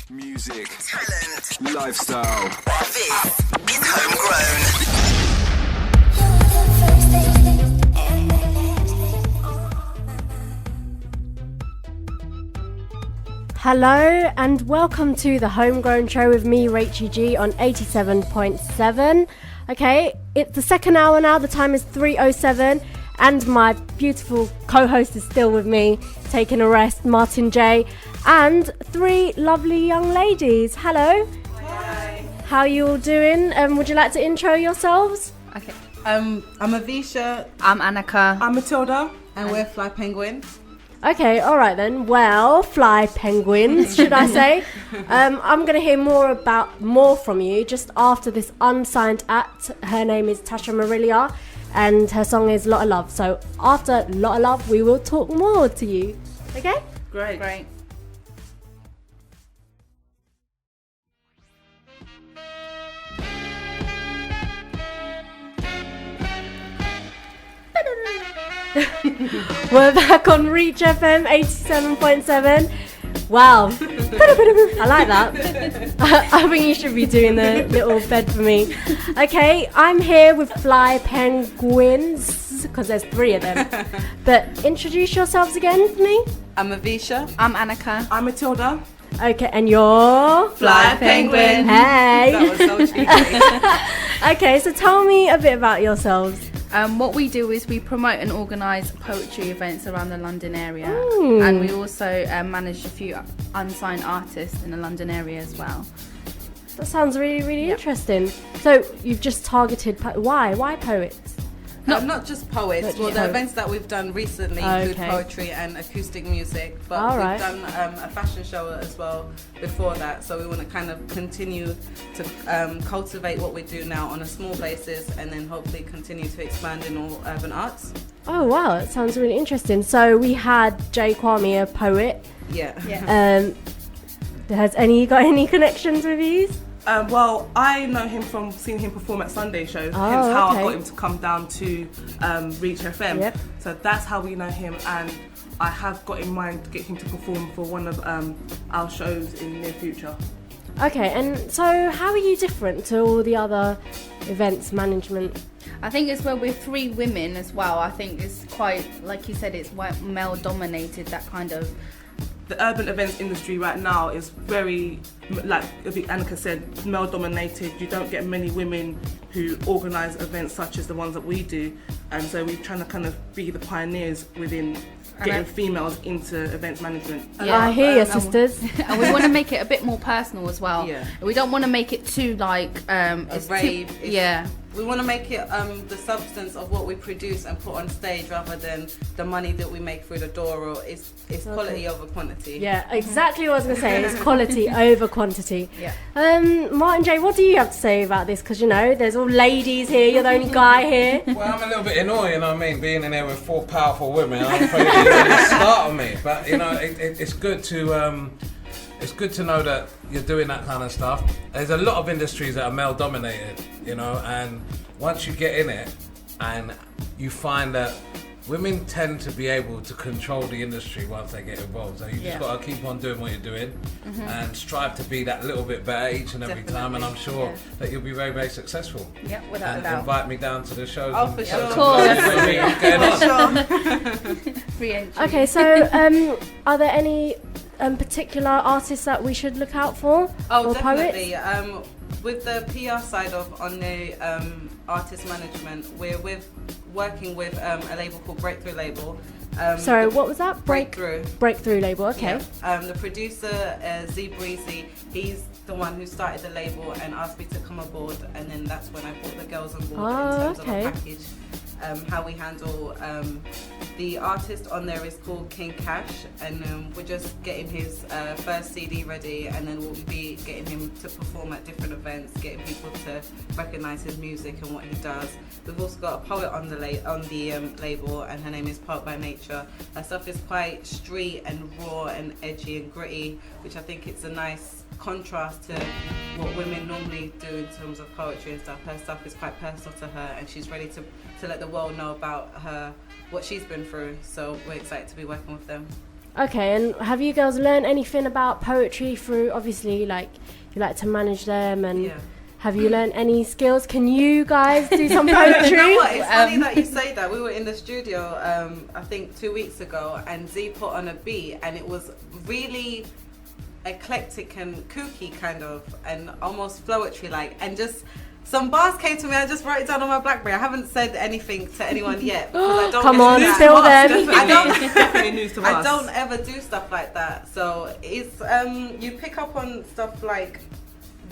Music, talent, lifestyle. This is Homegrown. Hello and welcome to the Homegrown Show with me, Rachy G, on 87.7. Okay, it's the second hour now. The time is 3:07, and my beautiful co-host is still with me, taking a rest, Martin J, and three lovely young ladies. Hello. Hi. How are you all doing? Would you like to intro yourselves? Okay. I'm Avisha. I'm Annika. I'm Matilda. And we're Fly Penguin. Okay, all right then. Well, fly penguins, should I say? I'm going to hear more from you just after this unsigned act. Her name is Tasha Marilia, and her song is Lot of Love. So after Lot of Love, we will talk more to you. Okay? Great. We're back on Reach FM 87.7. Wow. I like that. I think you should be doing the little bed for me. Okay, I'm here with Fly Penguins, because there's three of them. But introduce yourselves again for me. I'm Avisha. I'm Annika. I'm Matilda. Okay, and you're? Fly Penguin. Hey. That was so cheeky. Okay, so tell me a bit about yourselves. What we do is we promote and organise poetry events around the London area. Ooh. And we also manage a few unsigned artists in the London area as well. That sounds really, really interesting. So you've just targeted, why poets? Not just poets. Not just The poets. events that we've done recently include poetry and acoustic music. But All we've right. done a fashion show as well before that. So we want to kind of continue to cultivate what we do now on a small basis, and then hopefully continue to expand in all urban arts. Oh wow, that sounds really interesting. So we had Jay Kwame, a poet. Yeah. Has you got any connections with these? Well, I know him from seeing him perform at Sunday shows, Oh, hence how okay. I got him to come down to Reach FM. Yep. So that's how we know him, and I have got in mind to get him to perform for one of our shows in the near future. Okay, and so how are you different to all the other events management? I think as well, we're three women as well. I think it's quite, like you said, it's quite male dominated, that kind of. The urban events industry right now is very, like Annika said, male dominated. You don't get many women who organise events such as the ones that we do, and so we're trying to kind of be the pioneers within getting females into events management. Yeah. I hear you, sisters. And we want to make it a bit more personal as well. Yeah. We don't want to make it too like it's rave. Too, yeah. We want to make it the substance of what we produce and put on stage, rather than the money that we make through the door, or it's quality over quantity. Yeah, exactly what I was going to say. It's quality over quantity. Yeah. Martin J, what do you have to say about this? Because, there's all ladies here. You're the only guy here. Well, I'm a little bit annoyed, you know what I mean, being in there with four powerful women. I'm afraid it's start on me, but it's good to it's good to know that you're doing that kind of stuff. There's a lot of industries that are male dominated, and once you get in it and you find that women tend to be able to control the industry once they get involved. So you just got to keep on doing what you're doing and strive to be that little bit better each and every time. And I'm sure that you'll be very, very successful. Yeah, without a And doubt. invite me down to the shows. Oh, and for show sure. some love. For What's going on? Free entry. Okay, so are there any particular artists that we should look out for? Oh, or definitely. poets? With the PR side on the artist management, we're working with a label called Breakthrough Label. Sorry, what was that? Breakthrough label, okay. Yeah. The producer, Z Breezy, he's the one who started the label and asked me to come aboard, and then that's when I brought the girls on board in terms of a package. How we handle the artist on there is called King Cash, and we're just getting his first CD ready, and then we'll be getting him to perform at different events, getting people to recognise his music and what he does. We've also got a poet on the label, and her name is Poet by Nature. Her stuff is quite street and raw and edgy and gritty, which I think it's a nice contrast to what women normally do in terms of poetry and stuff. Her stuff is quite personal to her, and she's ready to let the world know about her, what she's been through. So we're excited to be working with them. Okay, and have you girls learned anything about poetry through, obviously, like, you like to manage them, and Yeah. have you learned any skills? Can you guys do some poetry? You know what? It's funny that you say that. We were in the studio, I think 2 weeks ago, and Z put on a beat, and it was really eclectic and kooky kind of, and almost poetry like, and just some bars came to me. I just wrote it down on my BlackBerry. I haven't said anything to anyone yet because I don't. Come on, do spill that. them. I don't. Definitely news to us. I don't ever do stuff like that. So it's you pick up on stuff like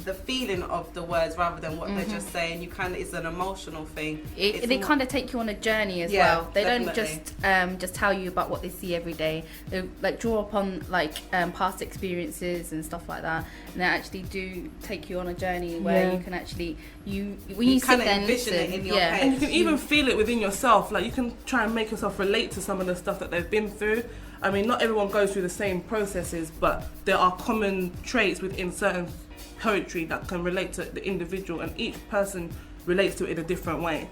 the feeling of the words rather than what they're just saying. You kind of, it's an emotional thing. They kind of take you on a journey as Yeah, well. They definitely. don't just tell you about what they see every day. They like draw upon like past experiences and stuff like that, and they actually do take you on a journey where you can actually when you sit kind of there and envision listen, it in your head. And you can even feel it within yourself. Like you can try and make yourself relate to some of the stuff that they've been through. I mean, not everyone goes through the same processes, but there are common traits within certain poetry that can relate to the individual, and each person relates to it in a different way.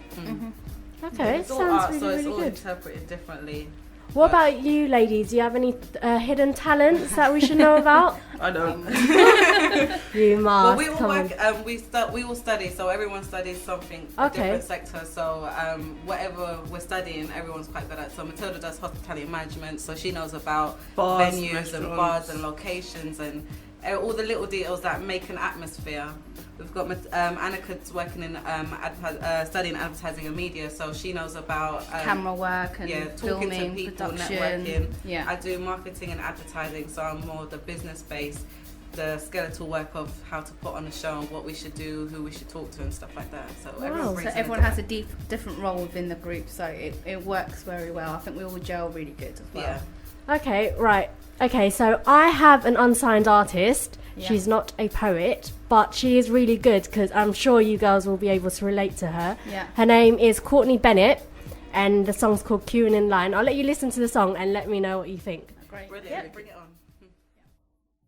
Okay, It's all sounds art, really, so it's really all good. interpreted differently. What about you, ladies? Do you have any hidden talents that we should know about? I don't. You must. Well, we all come on. work. We all study, so everyone studies something, a Okay. different sector. So whatever we're studying, everyone's quite good at. So Matilda does hospitality management, so she knows about Bars, venues and restaurants. bars and locations and all the little details that make an atmosphere. We've got Annika's working in studying advertising and media, so she knows about camera work and talking filming, to people, production. networking. Yeah. I do marketing and advertising, so I'm more the business base, the skeletal work of how to put on a show and what we should do, who we should talk to and stuff like that. So everyone So brings in everyone has a different role within the group, so it works very well. I think we all gel really good as well. Yeah. Okay, right. Okay, so I have an unsigned artist. Yeah. She's not a poet, but she is really good because I'm sure you girls will be able to relate to her. Yeah. Her name is Courtney Bennett, and the song's called Queuing in Line. I'll let you listen to the song and let me know what you think. Great. Brilliant. Bring it on.